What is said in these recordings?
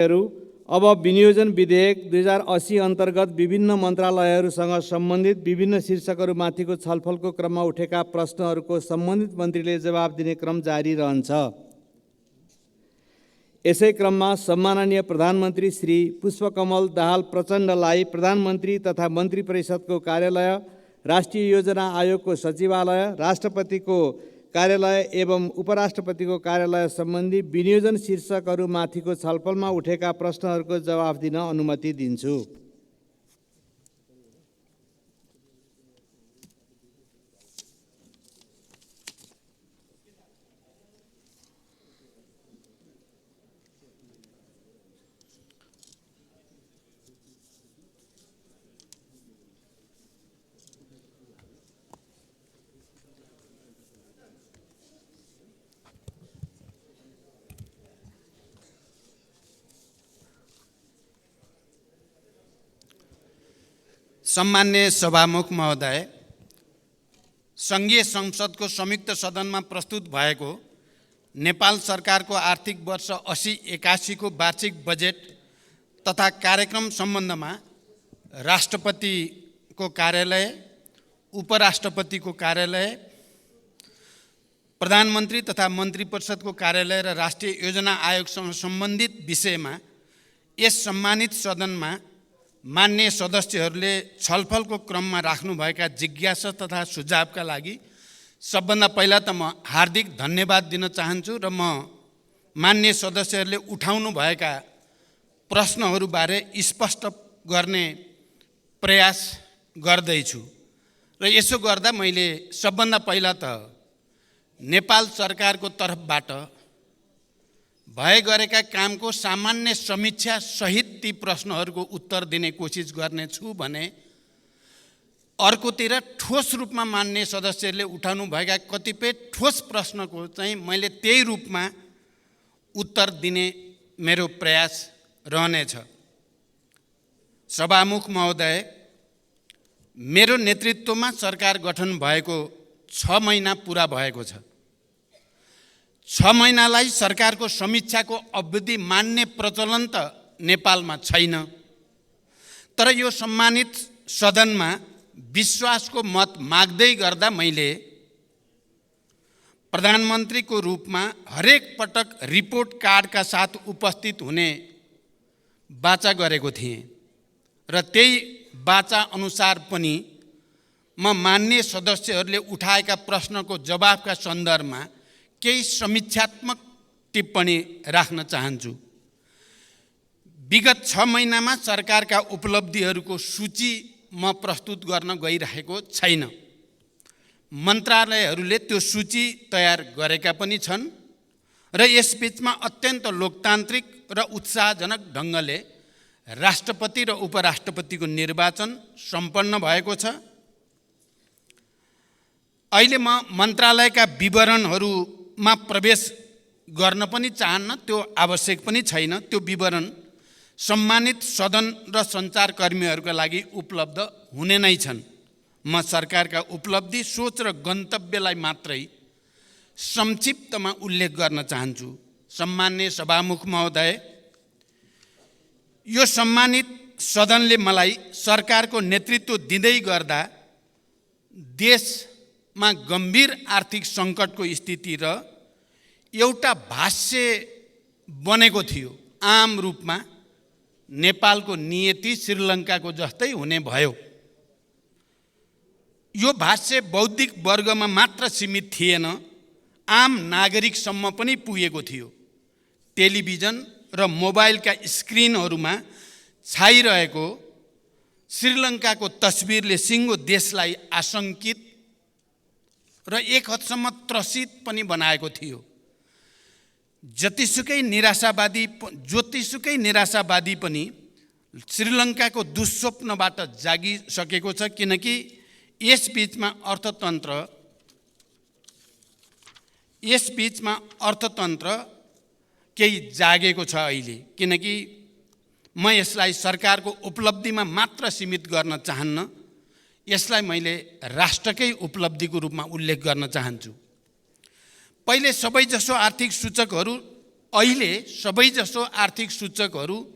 अब विनियोजन विधेयक 2080 अन्तर्गत विभिन्न मन्त्रालयहरूसँग सम्बन्धित विभिन्न शीर्षकहरूमाथिको छलफलको क्रममा उठेका प्रश्नहरूको सम्बन्धित मन्त्रीले जवाब दिने क्रम जारी रहन्छ। यसै क्रममा सम्माननीय प्रधानमन्त्री श्री पुष्पकमल दाहाल प्रचण्डलाई प्रधानमन्त्री तथा मन्त्री परिषदको कार्यालय, राष्ट्रिय योजना आयोगको सचिवालय, राष्ट्रपतिको कार्यालय एवं उपराष्ट्रपतिको कार्यालय सम्बन्धी विनियोजन शीर्षकहरूमाथिको छलफलमा उठेका प्रश्नहरूको जवाफ दिन अनुमति दिन्छु। सम्मान्य सभामुख महोदय, सङ्घीय संसदको संयुक्त सदनमा प्रस्तुत भएको नेपाल सरकारको आर्थिक वर्ष 80-81 को वार्षिक बजेट तथा कार्यक्रम सम्बन्धमा राष्ट्रपतिको कार्यालय, उपराष्ट्रपतिको कार्यालय, प्रधानमन्त्री तथा मन्त्री परिषदको कार्यालय र राष्ट्रिय योजना आयोगसँग सम्बन्धित विषयमा यस सम्मानित सदनमा मान्य सदस्यहरूले छलफलको क्रममा राख्नुभएका जिज्ञासा तथा सुझावका लागि सबभन्दा पहिला त म हार्दिक धन्यवाद दिन चाहन्छु र म मान्य सदस्यहरूले उठाउनु भएका प्रश्नहरूबारे स्पष्ट गर्ने प्रयास गर्दैछु। र यसो गर्दा मैले सबभन्दा पहिला त नेपाल सरकारको तर्फबाट भए गरेका कामको सामान्य समीक्षा सहित ती प्रश्नहरूको उत्तर दिने कोसिस गर्नेछु भने अर्कोतिर ठोस रूपमा मान्य सदस्यहरूले उठाउनु भएका कतिपय ठोस प्रश्नको चाहिँ मैले त्यही रूपमा उत्तर दिने मेरो प्रयास रहनेछ। सभामुख महोदय, मेरो नेतृत्वमा सरकार गठन भएको 6 महिना पुरा भएको छ। 6 महिनालाई सरकारको समीक्षाको अवधि मान्ने प्रचलन त नेपालमा छैन। तर यो सम्मानित सदनमा विश्वासको मत माग्दै गर्दा मैले प्रधानमन्त्रीको रूपमा हरेक पटक रिपोर्ट कार्डका साथ उपस्थित हुने वाचा गरेको थिएँ र त्यही वाचा अनुसार पनि म मान्य सदस्यहरूले उठाएका प्रश्नको जवाफका सन्दर्भमा केही समीक्षात्मक टिप्पणी राख्न चाहन्छु। विगत 6 महिनामा सरकारका उपलब्धिहरूको सूची म प्रस्तुत गर्न गइरहेको छैन। मन्त्रालयहरूले त्यो सूची तयार गरेका पनि छन् र यसबीचमा अत्यन्त लोकतान्त्रिक र उत्साहजनक ढङ्गले राष्ट्रपति र उपराष्ट्रपतिको निर्वाचन सम्पन्न भएको छ। अहिले म मन्त्रालयका विवरणहरूमा प्रवेश गर्न पनि चाहन्न, त्यो आवश्यक पनि छैन। त्यो विवरण सम्मानित सदन र सञ्चारकर्मीहरूका लागि उपलब्ध हुने नै छन्। म सरकारका उपलब्धि, सोच र गन्तव्यलाई मात्रै संक्षिप्तमा उल्लेख गर्न चाहन्छु। सम्मान्य सभामुख महोदय, यो सम्मानित सदनले मलाई सरकारको नेतृत्व दिँदै गर्दा देशमा गम्भीर आर्थिक सङ्कटको स्थिति र एउटा भाष्य बनेको थियो। आम रूपमा नेपालको नियति श्रीलङ्काको जस्तै हुने भयो। यो भाष्य बौद्धिक वर्गमा मात्र सीमित थिएन, आम नागरिकसम्म पनि पुगेको थियो। टेलिभिजन र मोबाइलका स्क्रिनहरूमा छाइरहेको श्रीलङ्काको तस्बिरले सिङ्गो देशलाई आशङ्कित र एक हदसम्म त्रसित पनि बनाएको थियो। जतिसुकै निराशावादी पनि श्रीलङ्काको दुःस्वप्नबाट जागिसकेको छ, किनकि यसबीचमा अर्थतन्त्र केही जागेको छ अहिले। किनकि म यसलाई सरकारको उपलब्धिमा मात्र सीमित गर्न चाहन्न, यसलाई मैले राष्ट्रकै उपलब्धिको रूपमा उल्लेख गर्न चाहन्छु। पहिले सबैजसो आर्थिक सूचकहरू अहिले सबैजसो आर्थिक सूचकहरू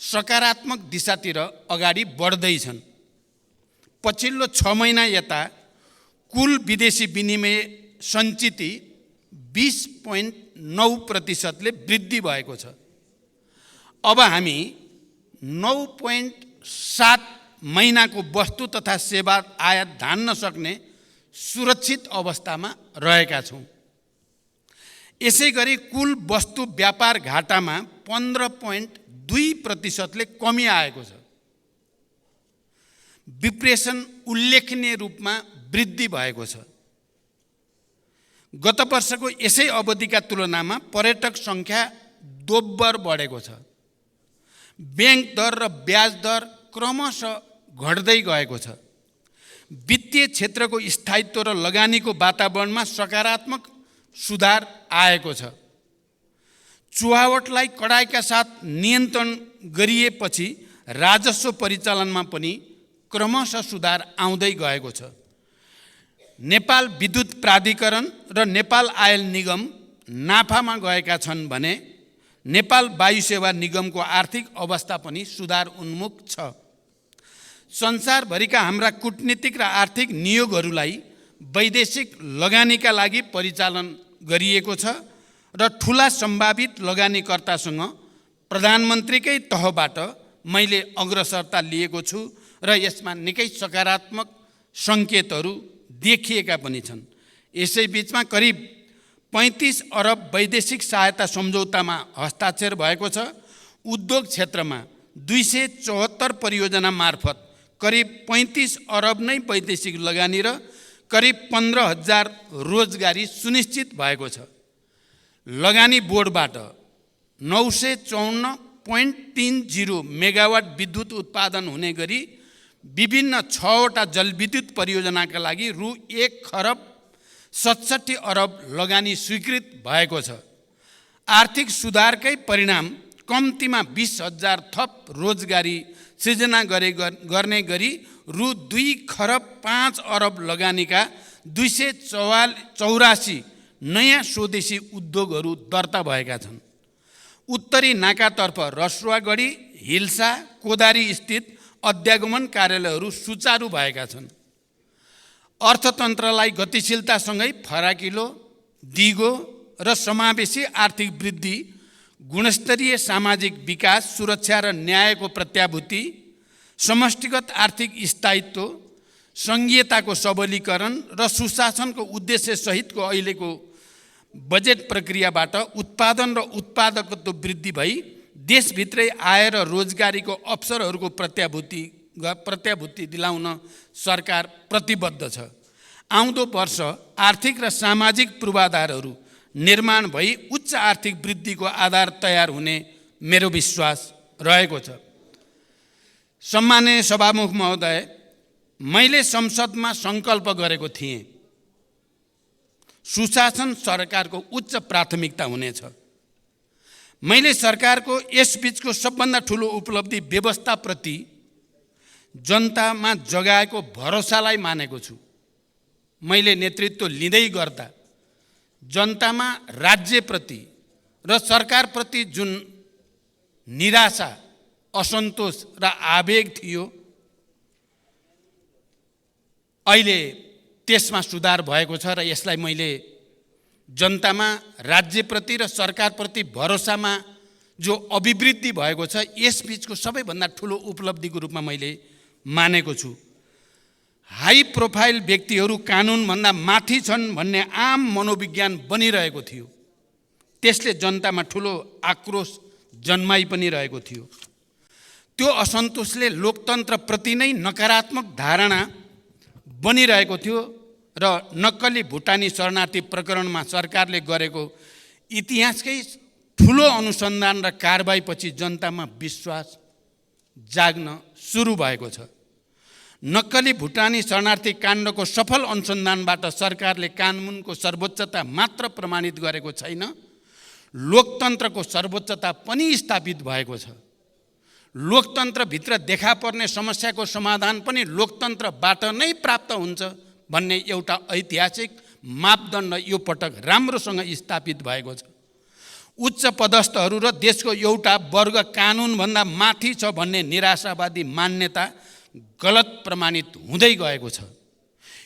सकारात्मक दिशातिर अगाडि बढ्दैछन्। पछिल्लो 6 महिना यता कुल विदेशी विनिमय सञ्चिति 20.9% वृद्धि भएको छ। अब हामी 9.7 महिनाको वस्तु तथा सेवा आयात धान्न सक्ने सुरक्षित अवस्थामा रहेका छौँ। यसै गरी कुल वस्तु व्यापार घाटामा 15.2%ले कमी आएको छ। विप्रेषण उल्लेखनीय रूपमा वृद्धि भएको छ। गत वर्षको यसै अवधिका तुलनामा पर्यटक सङ्ख्या दोब्बर बढेको छ। ब्याङ्क दर र ब्याज दर क्रमशः घट्दै गएको छ। वित्तीय क्षेत्रको स्थायित्व र लगानीको वातावरणमा सकारात्मक सुधार आएको छ। चुहावटलाई कडाइका साथ नियन्त्रण गरिएपछि राजस्व परिचालनमा पनि क्रमशः सुधार आउँदै गएको छ। नेपाल विद्युत प्राधिकरण र नेपाल आयल निगम नाफामा गएका छन् भने नेपाल वायु सेवा निगमको आर्थिक अवस्था पनि सुधार उन्मुख छ। संसारभरिका हाम्रा कूटनीतिक र आर्थिक नियोगहरूलाई वैदेशिक लगानीका लागि परिचालन गरिएको छ र ठुला सम्भावित लगानीकर्तासँग प्रधानमन्त्रीकै तहबाट मैले अग्रसरता लिएको छु र यसमा निकै सकारात्मक सङ्केतहरू देखिएका पनि छन्। यसै बिचमा करिब 35 अरब वैदेशिक सहायता सम्झौतामा हस्ताक्षर भएको छ। उद्योग क्षेत्रमा 274 परियोजना मार्फत करिब 35 अरब नै वैदेशिक लगानी र करिब 15,000 रोजगारी सुनिश्चित भएको छ। लगानी बोर्डबाट 954.30 मेगावाट विद्युत उत्पादन हुने गरी विभिन्न 6वटा जलविद्युत परियोजनाका लागि रु 1,67 खरब लगानी स्वीकृत भएको छ। आर्थिक सुधारकै परिणाम कम्तीमा 20,000 थप रोजगारी सृजना गर्ने गरी रु 2,05 खरब लगानीका 284 नयाँ स्वदेशी उद्योगहरू दर्ता भएका छन्। उत्तरी नाकातर्फ रसुवागढी, हिल्सा, कोदारी स्थित अध्यागमन कार्यालयहरू सुचारू भएका छन्। अर्थतन्त्रलाई गतिशीलतासँगै फराकिलो, दिगो र समावेशी आर्थिक वृद्धि, गुणस्तरीय सामाजिक विकास, सुरक्षा र न्यायको प्रत्याभूति, समष्टिगत आर्थिक स्थायित्व, सङ्घीयताको सबलीकरण र सुशासनको उद्देश्य सहितको अहिलेको बजेट प्रक्रियाबाट उत्पादन र उत्पादकत्व वृद्धि भई देशभित्रै आय र रोजगारीको अवसरहरूको प्रत्याभूति दिलाउन सरकार प्रतिबद्ध छ। आउँदो वर्ष आर्थिक र सामाजिक पूर्वाधारहरू निर्माण भई उच्च आर्थिक वृद्धिको आधार तयार हुने मेरो विश्वास रहेको छ। सम्माननीय सभामुख महोदय, मैले संसदमा सङ्कल्प गरेको थिएँ, सुशासन सरकारको उच्च प्राथमिकता हुनेछ। मैले सरकारको यसबीचको सबभन्दा ठुलो उपलब्धि व्यवस्थाप्रति जनतामा जगाएको भरोसालाई मानेको छु। मैले नेतृत्व लिँदै गर्दा जनतामा राज्यप्रति र सरकारप्रति जुन निराशा, असन्तोष र आवेग थियो, अहिले त्यसमा सुधार भएको छ र यसलाई मैले जनतामा राज्यप्रति र सरकारप्रति भरोसामा जो अभिवृद्धि भएको छ यसबीचको सबैभन्दा ठुलो उपलब्धिको रूपमा मैले मानेको छु। हाई प्रोफाइल व्यक्तिहरू कानुनभन्दा माथि छन् भन्ने आम मनोविज्ञान बनिरहेको थियो। त्यसले जनतामा ठुलो आक्रोश जन्माइ पनि रहेको थियो। त्यो असन्तोषले लोकतन्त्रप्रति नै नकारात्मक धारणा बनिरहेको थियो र नक्कली भुटानी शरणार्थी प्रकरणमा सरकारले गरेको इतिहासकै ठुलो अनुसन्धान र कारबाहीपछि जनतामा विश्वास जाग्न सुरु भएको छ। नक्कली भुटानी शरणार्थी काण्डको सफल अनुसन्धानबाट सरकारले कानुनको सर्वोच्चता मात्र प्रमाणित गरेको छैन, लोकतन्त्रको सर्वोच्चता पनि स्थापित भएको छ। लोकतन्त्रभित्र देखा पर्ने समस्याको समाधान पनि लोकतन्त्रबाट नै प्राप्त हुन्छ भन्ने एउटा ऐतिहासिक मापदण्ड यो पटक राम्रोसँग स्थापित भएको छ। उच्च पदस्थहरू र देशको एउटा वर्ग कानुनभन्दा माथि छ भन्ने निराशावादी मान्यता गलत प्रमाणित हुँदै गएको छ।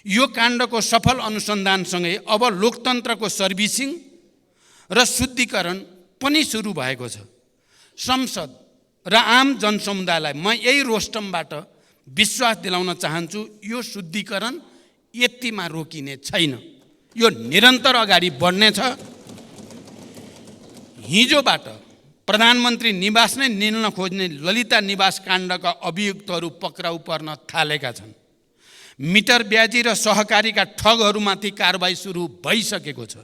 यो काण्डको सफल अनुसन्धानसँगै अब लोकतन्त्रको सर्भिसिङ र शुद्धिकरण पनि सुरु भएको छ। संसद र आम जनसमुदायलाई म यही रोस्टमबाट विश्वास दिलाउन चाहन्छु, यो शुद्धिकरण यतिमा रोकिने छैन, यो निरन्तर अगाडि बढ्नेछ। हिजोबाट प्रधानमन्त्री निवास नै निल्न खोज्ने ललिता निवास काण्डका अभियुक्तहरू पक्राउ पर्न थालेका छन्। मिटर ब्याजी र सहकारीका ठगहरूमाथि कारबाही सुरु भइसकेको छ।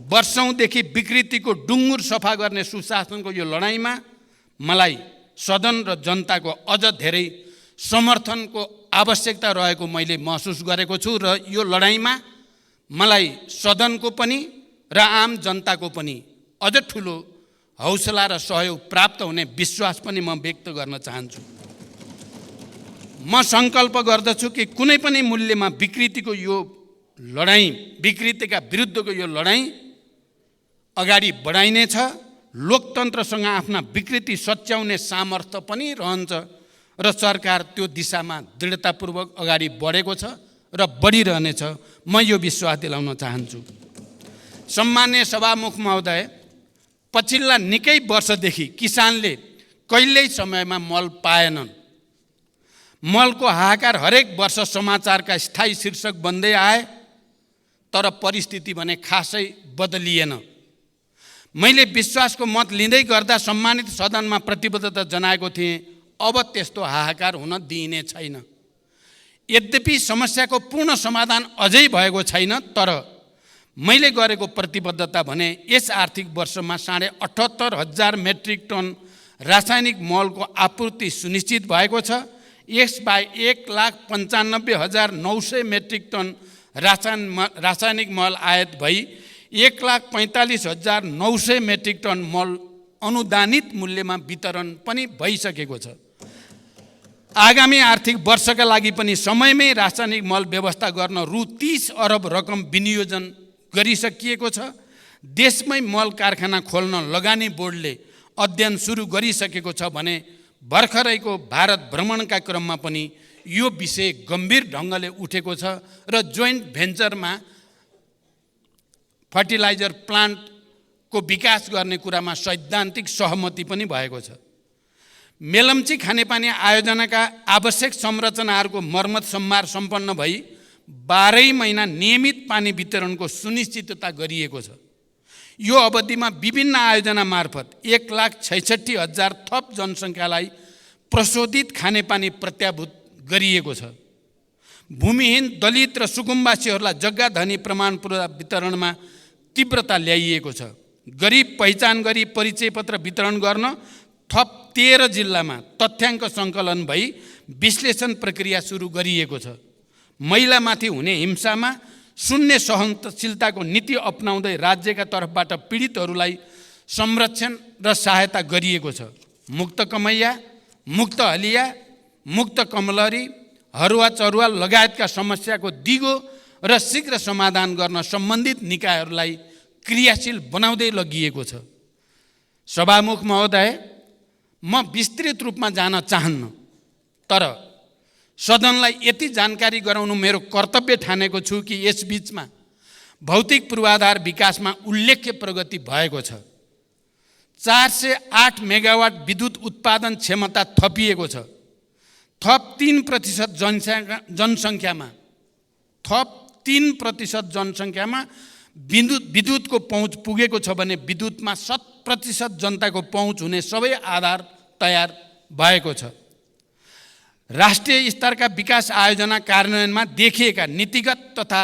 वर्षौंदेखि विकृतिको डुङ्गुर सफा गर्ने सुशासनको यो लडाईँमा मलाई सदन र जनताको अझ धेरै समर्थनको आवश्यकता रहेको मैले महसुस गरेको छु र यो लडाईँमा मलाई सदनको पनि र आम जनताको पनि अझ ठुलो हौसला र सहयोग प्राप्त हुने विश्वास पनि म व्यक्त गर्न चाहन्छु। म सङ्कल्प गर्दछु कि कुनै पनि मूल्यमा विकृतिका विरुद्धको यो लडाईँ अगाडि बढाइनेछ। लोकतन्त्रसँग आफ्ना विकृति सच्याउने सामर्थ्य पनि रहन्छ र सरकार त्यो दिशामा दृढतापूर्वक अगाडि बढेको छ र बढिरहनेछ। म यो विश्वास दिलाउन चाहन्छु। सम्माननीय सभामुख महोदय, पछिल्ला निकै वर्षदेखि किसानले कहिल्यै समयमा मल पाएनन्। मलको हाहाकार हरेक वर्ष समाचारका स्थायी शीर्षक बन्दै आए, तर परिस्थिति भने खासै बदलिएन। मैले विश्वासको मत लिँदै गर्दा सम्मानित सदनमा प्रतिबद्धता जनाएको थिएँ, अब त्यस्तो हाहाकार हुन दिइने छैन। यद्यपि समस्याको पूर्ण समाधान अझै भएको छैन, तर मैले गरेको प्रतिबद्धता भने यस आर्थिक वर्षमा 78,500 मेट्रिक टन रासायनिक मलको आपूर्ति सुनिश्चित भएको छ। यसबाहेक 1,95,900 मेट्रिक टन रासायनिक मल आयात भई 1,45,900 मेट्रिक टन मल अनुदानित मूल्यमा वितरण पनि भइसकेको छ। आगामी आर्थिक वर्षका लागि पनि समयमै रासायनिक मल व्यवस्था गर्न रु 30 अरब रकम विनियोजन गरिसकिएको छ। देशमै मल कारखाना खोल्न लगानी बोर्डले अध्ययन सुरु गरिसकेको छ भने भर्खरैको भारत भ्रमणका क्रममा पनि यो विषय गम्भीर ढङ्गले उठेको छ र जोइन्ट भेन्चरमा फर्टिलाइजर प्लान्टको विकास गर्ने कुरामा सैद्धान्तिक सहमति पनि भएको छ। मेलम्ची खानेपानी आयोजनाका आवश्यक संरचनाहरूको मर्मत सम्भार सम्पन्न भई 12 महिना नियमित पानी वितरणको सुनिश्चितता गरिएको छ। यो अवधिमा विभिन्न आयोजना मार्फत 1,66,000 थप जनसङ्ख्यालाई प्रशोधित खानेपानी प्रत्याभूत गरिएको छ। भूमिहीन, दलित र सुकुम्बासीहरूलाई जग्गा धनी प्रमाणपत्र वितरणमा तीव्रता ल्याइएको छ। गरिब पहिचान गरी परिचय पत्र वितरण गर्न थप 13 जिल्लामा तथ्याङ्क सङ्कलन भई विश्लेषण प्रक्रिया सुरु गरिएको छ। महिलामाथि हुने हिंसामा शून्य सहनशीलताको नीति अपनाउँदै राज्यका तर्फबाट पीडितहरूलाई संरक्षण र सहायता गरिएको छ। मुक्त कमैया, मुक्त हलिया, मुक्त कमलरी, हरुवा चरुवा लगायतका समस्याको दिगो र शीघ्र समाधान गर्न सम्बन्धित निकायहरूलाई क्रियाशील बनाउँदै लगिएको छ। सभामुख महोदय, म विस्तृत रूपमा जान चाहन्न, तर सदनलाई यति जानकारी गराउनु मेरो कर्तव्य ठानेको छु कि यस बीचमा भौतिक पूर्वाधार विकासमा उल्लेख्य प्रगति भएको छ। 408 मेगावाट विद्युत उत्पादन क्षमता थपिएको छ। थप 3% जनसङ्ख्यामा विद्युतको पहुँच पुगेको छ भने विद्युतमा 100% जनताको पहुँच हुने सबै आधार तयार भएको छ। राष्ट्रिय स्तरका विकास आयोजना कार्यान्वयनमा देखिएका नीतिगत तथा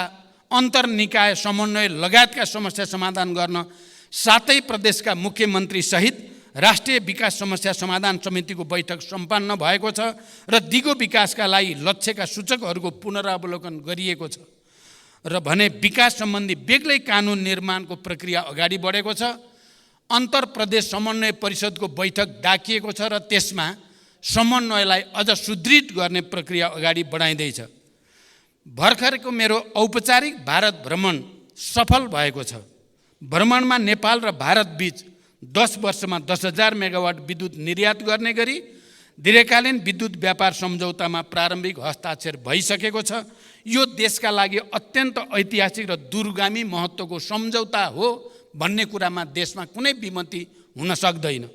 अन्तर्निकाय समन्वय लगायतका समस्या समाधान गर्न 7 प्रदेशका मुख्यमन्त्री सहित राष्ट्रिय विकास समस्या समाधान समितिको बैठक सम्पन्न भएको छ र दिगो विकासका लागि लक्ष्यका सूचकहरूको पुनरावलोकन गरिएको छ र भने विकास सम्बन्धी बेग्लै कानुन निर्माणको प्रक्रिया अगाडि बढेको छ। अन्तर प्रदेश समन्वय परिषदको बैठक डाकिएको छ र त्यसमा समन्वयलाई अझ सुदृढ गर्ने प्रक्रिया अगाडि बढाइँदैछ। भर्खरको मेरो औपचारिक भारत भ्रमण सफल भएको छ। भ्रमणमा नेपाल र भारत बीच 10 वर्षमा 10,000 मेगावाट विद्युत निर्यात गर्ने गरी दीर्घकालीन विद्युत व्यापार सम्झौतामा प्रारम्भिक हस्ताक्षर भइसकेको छ। यो देशका लागि अत्यन्त ऐतिहासिक र दूरगामी महत्त्वको सम्झौता हो भन्ने कुरामा देशमा कुनै विमति हुन सक्दैन।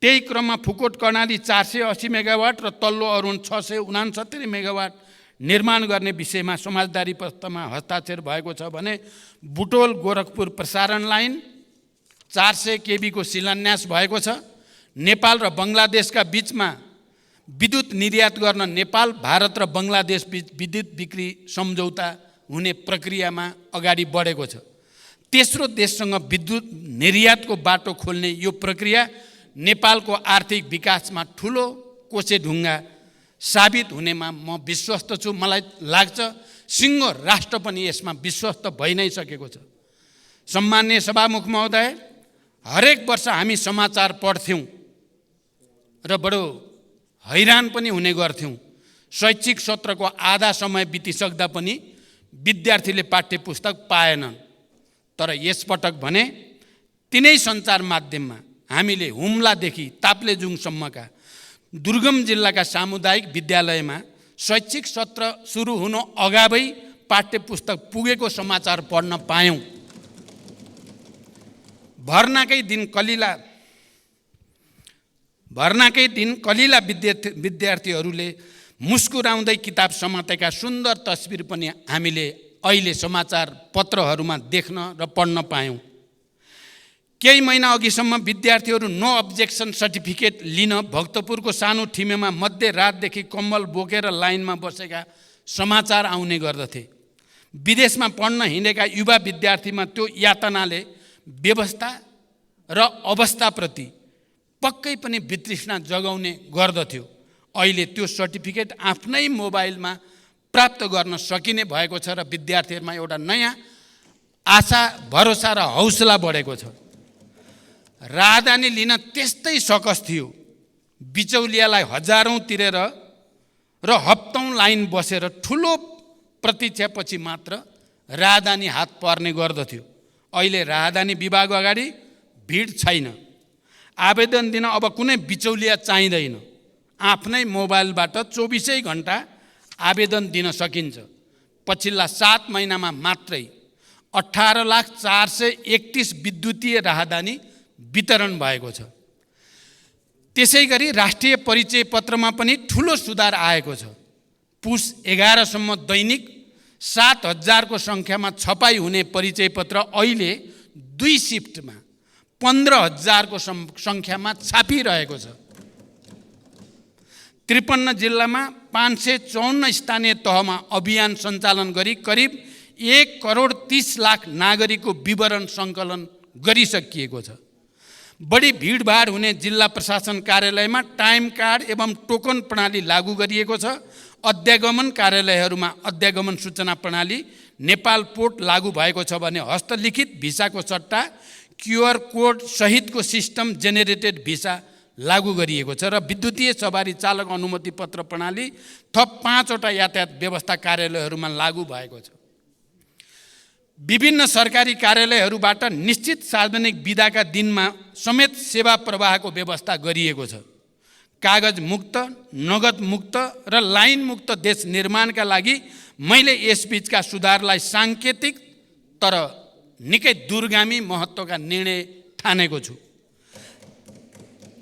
त्यही क्रममा फुकोट कर्णाली 480 मेगावाट र तल्लो अरुण 669 मेगावाट निर्माण गर्ने विषयमा समझदारी प्रस्तावमा हस्ताक्षर भएको छ भने बुटोल गोरखपुर प्रसारण लाइन 400 केबी को शिलान्यास भएको छ। नेपाल र बङ्गलादेशका बीचमा विद्युत निर्यात गर्न नेपाल, भारत र बङ्गलादेश बीच विद्युत बिक्री सम्झौता हुने प्रक्रियामा अगाडि बढेको छ। तेस्रो देशसँग विद्युत निर्यातको बाटो खोल्ने यो प्रक्रिया नेपालको आर्थिक विकासमा ठुलो कोसेढुङ्गा साबित हुनेमा म विश्वस्त छु। मलाई लाग्छ सिङ्गो राष्ट्र पनि यसमा विश्वस्त भइ नै सकेको छ। सम्माननीय सभामुख महोदय, हरेक वर्ष हामी समाचार पढ्थ्यौँ र बडो हैरान पनि हुने गर्थ्यौँ। शैक्षिक सत्रको आधा समय बितिसक्दा पनि विद्यार्थीले पाठ्य पुस्तक पाएनन्। तर यसपटक भने तिनै सञ्चार माध्यममा हामीले हुम्लादेखि ताप्लेजुङसम्मका दुर्गम जिल्लाका सामुदायिक विद्यालयमा शैक्षिक सत्र सुरु हुनु अगावै पाठ्य पुस्तक पुगेको समाचार पढ्न पायौँ। भर्नाकै दिन कलिला विद्यार्थीहरूले मुस्कुराउँदै किताब समातेका सुन्दर तस्बिर पनि हामीले अहिले समाचार पत्रहरूमा देख्न र पढ्न पायौँ। केही महिना अघिसम्म विद्यार्थीहरू नो अब्जेक्सन सर्टिफिकेट लिन भक्तपुरको सानो ठिमेमा मध्यरातदेखि कम्बल बोकेर लाइनमा बसेका समाचार आउने गर्दथे। विदेशमा पढ्न हिँडेका युवा विद्यार्थीमा त्यो यातनाले व्यवस्था र अवस्थाप्रति पक्कै पनि वितृष्णा जगाउने गर्दथ्यो। अहिले त्यो सर्टिफिकेट आफ्नै मोबाइलमा प्राप्त गर्न सकिने भएको छ र विद्यार्थीहरूमा एउटा नयाँ आशा, भरोसा र हौसला बढेको छ। राहदानी लिन त्यस्तै सकस थियो। बिचौलियालाई हजारौँ तिरेर र हप्तौँ लाइन बसेर ठुलो प्रतीक्षापछि मात्र राहदानी हात पर्ने गर्दथ्यो। अहिले राहदानी विभाग अगाडि भिड छैन। आवेदन दिन अब कुनै बिचौलिया चाहिँदैन। आफ्नै मोबाइलबाट 24 घण्टा आवेदन दिन सकिन्छ। पछिल्ला 7 महिनामा मात्रै 18,431 विद्युतीय राहदानी वितरण भएको छ। त्यसै गरी राष्ट्रिय परिचय पत्रमा पनि ठुलो सुधार आएको छ। पुस 11 सम्म दैनिक 7,000 को सङ्ख्यामा छपाई हुने परिचय पत्र अहिले 2 शिफ्टमा 15,000 को सङ्ख्यामा छापिरहेको छ। 53 जिल्लामा 554 स्थानीय तहमा अभियान सञ्चालन गरी करिब 1,30,00,000 नागरिकको विवरण सङ्कलन गरिसकिएको छ। बढी भिडभाड हुने जिल्ला प्रशासन कार्यालयमा टाइम कार्ड एवं टोकन प्रणाली लागू गरिएको छ। अध्यागमन कार्यालयहरूमा अध्यागमन सूचना प्रणाली नेपाल पोर्ट लागू भएको छ भने हस्तलिखित भिसाको सट्टा QR कोड सहितको सिस्टम जेनेरेटेड भिसा लागू गरिएको छ र विद्युतीय सवारी चालक अनुमति पत्र प्रणाली थप 5 वटा यातायात व्यवस्था कार्यालयहरूमा लागू भएको छ। विभिन्न सरकारी कार्यालयहरूबाट निश्चित सार्वजनिक बिदाका दिनमा समेत सेवा प्रवाहको व्यवस्था गरिएको छ। कागज मुक्त, नगद मुक्त र लाइन मुक्त देश निर्माणका लागि मैले यसबीचका सुधारलाई साङ्केतिक तर निकै दूरगामी महत्त्वका निर्णय ठानेको छु।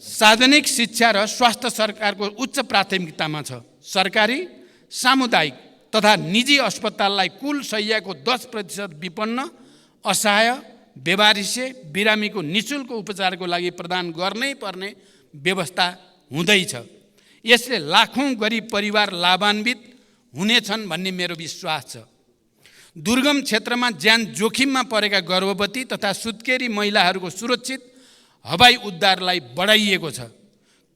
सार्वजनिक शिक्षा र स्वास्थ्य सरकारको उच्च प्राथमिकतामा छ। सरकारी, सामुदायिक तथा निजी अस्पताललाई कुल शय्याको 10% विपन्न, असहाय, बेवारिसे, बिरामीको निःशुल्क उपचारको लागि प्रदान गर्नै पर्ने व्यवस्था हुँदैछ। यसले लाखौँ गरिब परिवार लाभान्वित हुनेछन् भन्ने मेरो विश्वास छ। दुर्गम क्षेत्रमा ज्यान जोखिममा परेका गर्भवती तथा सुत्केरी महिलाहरूको सुरक्षित हवाई उद्धारलाई बढाइएको छ।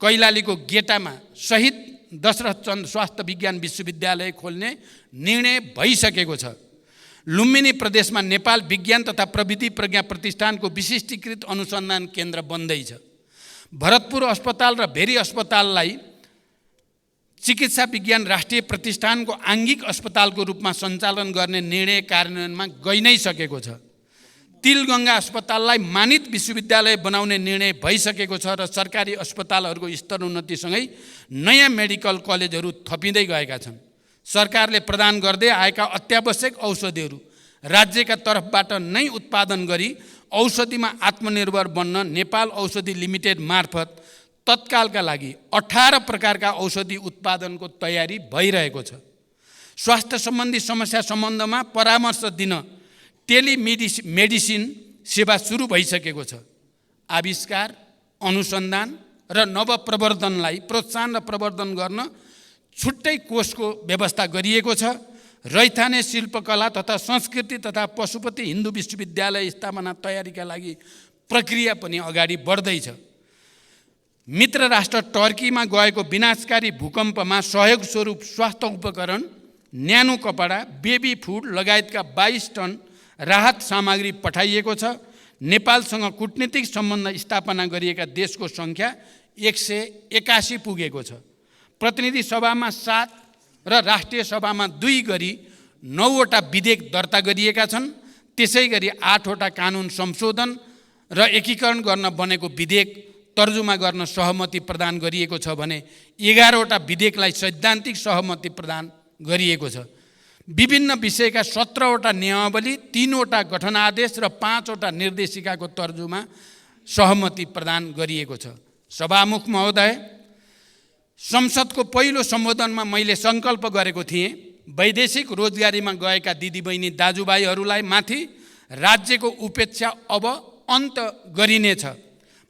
कैलालीको गेटामा शहीद दशरथचन्द स्वास्थ्य विज्ञान विश्वविद्यालय खोल्ने निर्णय भइसकेको छ। लुम्बिनी प्रदेशमा नेपाल विज्ञान तथा प्रविधि प्रज्ञा प्रतिष्ठानको विशिष्टीकृत अनुसन्धान केन्द्र बन्दैछ। भरतपुर अस्पताल र भेरी अस्पताललाई चिकित्सा विज्ञान राष्ट्रिय प्रतिष्ठानको आङ्गिक अस्पतालको रूपमा सञ्चालन गर्ने निर्णय कार्यान्वयनमा गइ नै सकेको छ। तिलगङ्गा अस्पताललाई मानित विश्वविद्यालय बनाउने निर्णय भइसकेको छ र सरकारी अस्पतालहरूको स्तरोन्नतिसँगै नयाँ मेडिकल कलेजहरू थपिँदै गएका छन्। सरकारले प्रदान गर्दै आएका अत्यावश्यक औषधिहरू राज्यका तर्फबाट नै उत्पादन गरी औषधिमा आत्मनिर्भर बन्न नेपाल औषधि लिमिटेड मार्फत तत्कालका लागि 18 प्रकारका औषधि उत्पादनको तयारी भइरहेको छ। स्वास्थ्य सम्बन्धी समस्या सम्बन्धमा परामर्श दिन टेलिमेडिसिन सेवा सुरु भइसकेको छ। आविष्कार, अनुसन्धान र नवप्रवर्धनलाई प्रोत्साहन र प्रवर्धन गर्न छुट्टै कोषको व्यवस्था गरिएको छ। रैथाने शिल्पकला तथा संस्कृति तथा पशुपति हिन्दू विश्वविद्यालय स्थापना तयारीका लागि प्रक्रिया पनि अगाडि बढ्दैछ। मित्र राष्ट्र टर्कीमा गएको विनाशकारी भूकम्पमा सहयोग स्वरूप स्वास्थ्य उपकरण, न्यानो कपडा, बेबी फुड लगायतका 22 टन राहत सामग्री पठाइएको छ। नेपालसँग कूटनीतिक सम्बन्ध स्थापना गरिएका देशको सङ्ख्या 181 पुगेको छ। प्रतिनिधि सभामा 7 र राष्ट्रिय सभामा 2 गरी 9वटा विधेयक दर्ता गरिएका छन्। त्यसै गरी 8वटा कानुन संशोधन र एकीकरण गर्न बनेको विधेयक तर्जुमा गर्न सहमति प्रदान गरिएको छ भने 11वटा विधेयकलाई सैद्धान्तिक सहमति प्रदान गरिएको छ। विभिन्न विषयका 17वटा नियमावली, 3वटा गठनादेश र 5वटा निर्देशिकाको तर्जुमा सहमति प्रदान गरिएको छ। सभामुख महोदय, संसदको पहिलो सम्बोधनमा मैले सङ्कल्प गरेको थिएँ वैदेशिक रोजगारीमा गएका दिदीबहिनी दाजुभाइहरूलाई माथि राज्यको उपेक्षा अब अन्त गरिनेछ।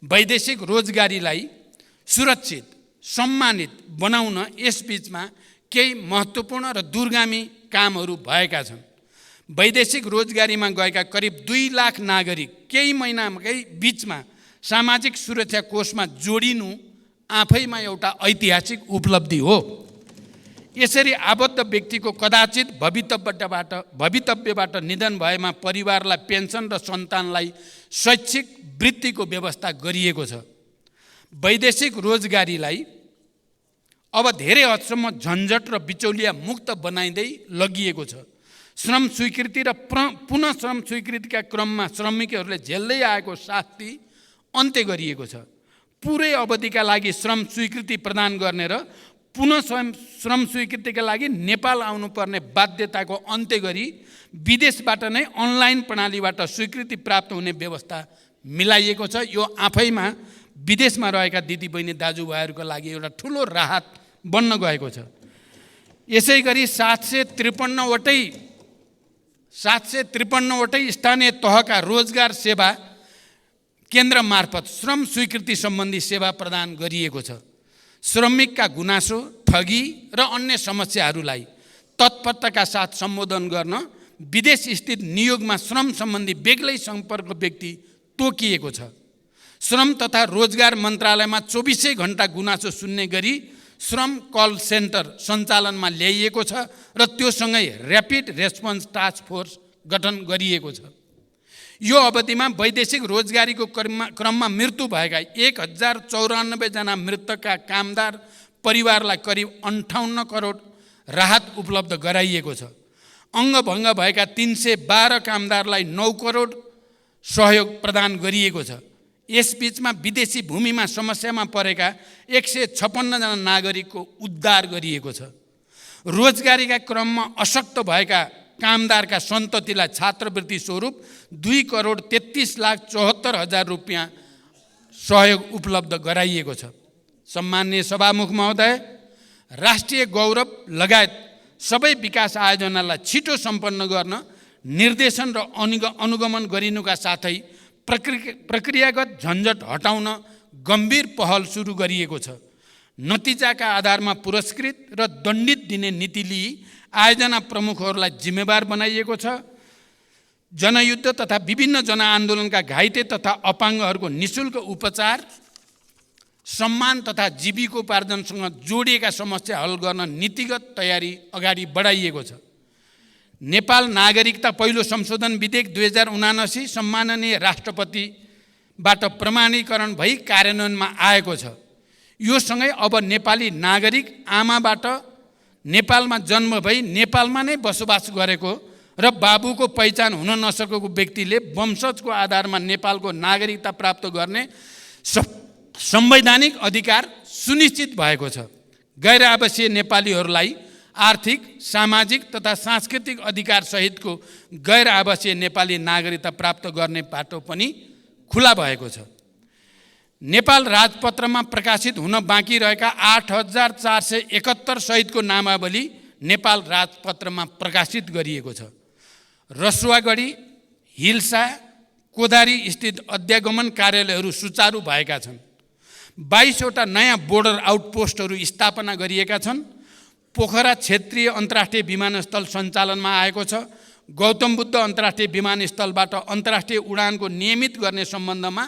वैदेशिक रोजगारीलाई सुरक्षित, सम्मानित बनाउन यसबीचमा केही महत्त्वपूर्ण र दूरगामी कामहरू भएका छन्। वैदेशिक रोजगारीमा गएका करिब 2 लाख नागरिक केही महिनाकै बिचमा सामाजिक सुरक्षा कोषमा जोडिनु आफैमा एउटा ऐतिहासिक उपलब्धि हो। यसरी आबद्ध व्यक्तिको कदाचित भवितव्यबाट निधन भएमा परिवारलाई पेन्सन र सन्तानलाई शैक्षिक वृत्तिको व्यवस्था गरिएको छ। वैदेशिक रोजगारीलाई अब धेरै हदसम्म झन्झट र बिचौलिया मुक्त बनाइँदै लगिएको छ। श्रम स्वीकृति र पुनः श्रम स्वीकृतिका क्रममा श्रमिकहरूले झेल्दै आएको शास्ति अन्त्य गरिएको छ। पुरै अवधिका लागि श्रम स्वीकृति प्रदान गर्ने र पुनः श्रम स्वीकृतिका लागि नेपाल आउनुपर्ने बाध्यताको अन्त्य गरी विदेशबाट नै अनलाइन प्रणालीबाट स्वीकृति प्राप्त हुने व्यवस्था मिलाइएको छ। यो आफैमा विदेशमा रहेका दिदीबहिनी दाजुभाइहरूको लागि एउटा ठुलो राहत बन्न गएको छ। यसै गरी 753वटै स्थानीय तहका रोजगार सेवा केन्द्र मार्फत श्रम स्वीकृति सम्बन्धी सेवा प्रदान गरिएको छ। श्रमिकका गुनासो, ठगी र अन्य समस्याहरूलाई तत्परताका साथ सम्बोधन गर्न विदेश स्थित नियोगमा श्रम सम्बन्धी बेग्लै सम्पर्क व्यक्ति तोकिएको छ। श्रम तथा रोजगार मन्त्रालयमा 24 घण्टा गुनासो सुन्ने गरी श्रम कल सेन्टर सञ्चालनमा ल्याइएको छ र त्योसँगै ऱ्यापिड रेस्पोन्स टास्क फोर्स गठन गरिएको छ। यो अवधिमा वैदेशिक रोजगारीको क्रममा मृत्यु भएका 1094 जना मृतकका कामदार परिवारलाई करिब 58 करोड राहत उपलब्ध गराइएको छ। अङ्गभङ्ग भएका 312 कामदारलाई 9 करोड सहयोग प्रदान गरिएको छ। यसबीचमा विदेशी भूमिमा समस्यामा परेका 156 जना नागरिकको उद्धार गरिएको छ। रोजगारीका क्रममा अशक्त भएका कामदारका सन्ततिलाई छात्रवृत्ति स्वरूप 2,33,74,000 रुपियाँ सहयोग उपलब्ध गराइएको छ। सम्माननीय सभामुख महोदय, राष्ट्रिय गौरव लगायत सबै विकास आयोजनालाई छिटो सम्पन्न गर्न निर्देशन र अनुगमन गरिनुका साथै प्रक्रियागत झन्झट हटाउन गम्भीर पहल सुरु गरिएको छ। नतिजाका आधारमा पुरस्कृत र दण्डित दिने नीति लिई आयोजना प्रमुखहरूलाई जिम्मेवार बनाइएको छ। जनयुद्ध तथा विभिन्न जनआन्दोलनका घाइते तथा अपाङ्गहरूको निःशुल्क उपचार, सम्मान तथा जीविकोपार्जनसँग जोडिएका समस्या हल गर्न नीतिगत तयारी अगाडि बढाइएको छ। नेपाल नागरिकता पहिलो संशोधन विधेयक 2079 सम्माननीय राष्ट्रपतिबाट प्रमाणीकरण भई कार्यान्वयनमा आएको छ। यो सँगै अब नेपाली नागरिक आमाबाट नेपालमा जन्म भई नेपालमा नै बसोबास गरेको र बाबुको पहिचान हुन नसकेको व्यक्तिले वंशजको आधारमा नेपालको नागरिकता प्राप्त गर्ने संवैधानिक अधिकार सुनिश्चित भएको छ। गैर आवासीय नेपालीहरूलाई आर्थिक, सामाजिक तथा सांस्कृतिक अधिकार सहितको गैर आवासीय नेपाली नागरिकता प्राप्त गर्ने बाटो पनि खुला भएको छ। नेपाल राजपत्रमा प्रकाशित हुन बाँकी रहेका 8,471 सहितको नामावली नेपाल राजपत्रमा प्रकाशित गरिएको छ। रसुवागढी, हिल्सा, कोदारी स्थित अध्यागमन कार्यालयहरू सुचारू भएका छन्। 22 वटा नयाँ बोर्डर आउटपोस्टहरू स्थापना गरिएका छन्। पोखरा क्षेत्रीय अन्तर्राष्ट्रिय विमानस्थल सञ्चालनमा आएको छ। गौतम बुद्ध अन्तर्राष्ट्रिय विमानस्थलबाट अन्तर्राष्ट्रिय उडानको नियमित गर्ने सम्बन्धमा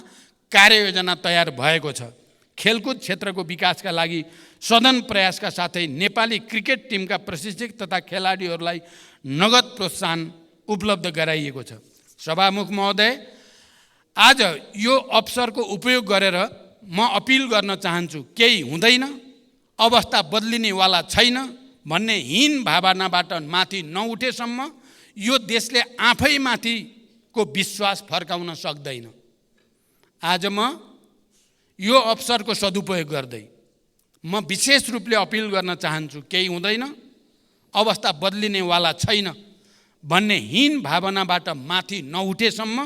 कार्ययोजना तयार भएको छ। खेलकुद क्षेत्रको विकासका लागि सदन प्रयासका साथै नेपाली क्रिकेट टिमका प्रशिक्षक तथा खेलाडीहरूलाई नगद प्रोत्साहन उपलब्ध गराइएको छ। सभामुख महोदय, आज यो अवसरको उपयोग गरेर म अपिल गर्न चाहन्छु, केही हुँदैन, अवस्था बदलिनेवाला छैन भन्ने हीन भावनाबाट माथि नउठेसम्म यो देशले आफैमाथिको विश्वास फर्काउन सक्दैन। आज म यो अवसरको सदुपयोग गर्दै म विशेष रूपले अपिल गर्न चाहन्छु, केही हुँदैन, अवस्था बदलिनेवाला छैन भन्ने हीन भावनाबाट माथि नउठेसम्म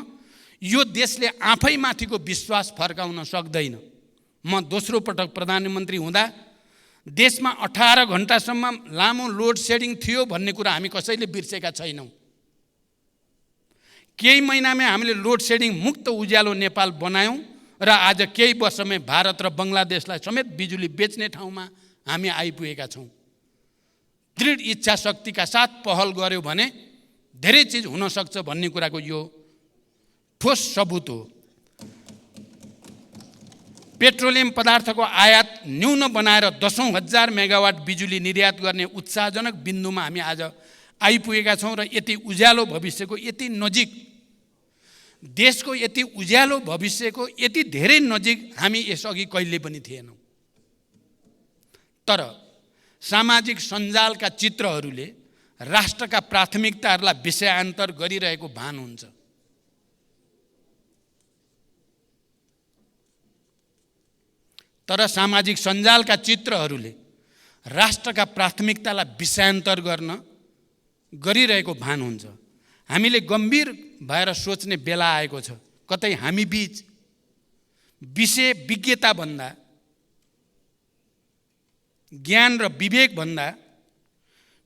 यो देशले आफैमाथिको विश्वास फर्काउन सक्दैन। म दोस्रो पटक प्रधानमन्त्री हुँदा देशमा 18 घण्टासम्म लामो लोड सेडिङ थियो भन्ने कुरा हामी कसैले बिर्सेका छैनौँ। केही महिनामै हामीले लोड सेडिङ मुक्त उज्यालो नेपाल बनायौँ र आज केही वर्षमै भारत र बङ्गलादेशलाई समेत बिजुली बेच्ने ठाउँमा हामी आइपुगेका छौँ। दृढ इच्छा शक्तिका साथ पहल गर्यो भने धेरै चिज हुन सक्छ भन्ने कुराको यो ठोस सबुत हो। पेट्रोलियम पदार्थको आयात न्यून बनाएर 10,000 मेगावाट बिजुली निर्यात गर्ने उत्साहजनक बिन्दुमा हामी आज आइपुगेका छौँ र यति उज्यालो भविष्यको यति नजिक, देशको यति उज्यालो भविष्यको यति धेरै नजिक हामी यसअघि कहिले पनि थिएनौँ। तर सामाजिक सञ्जालका चित्रहरूले राष्ट्रका प्राथमिकताहरूलाई विषयान्तर गरिरहेको भान हुन्छ। तर सामाजिक सञ्जालका चित्रहरूले राष्ट्रका प्राथमिकतालाई विषयान्तर गरिरहेको भान हुन्छ। हामीले गम्भीर भएर सोच्ने बेला आएको छ। कतै हामी बीच विषय विज्ञताभन्दा, ज्ञान र विवेकभन्दा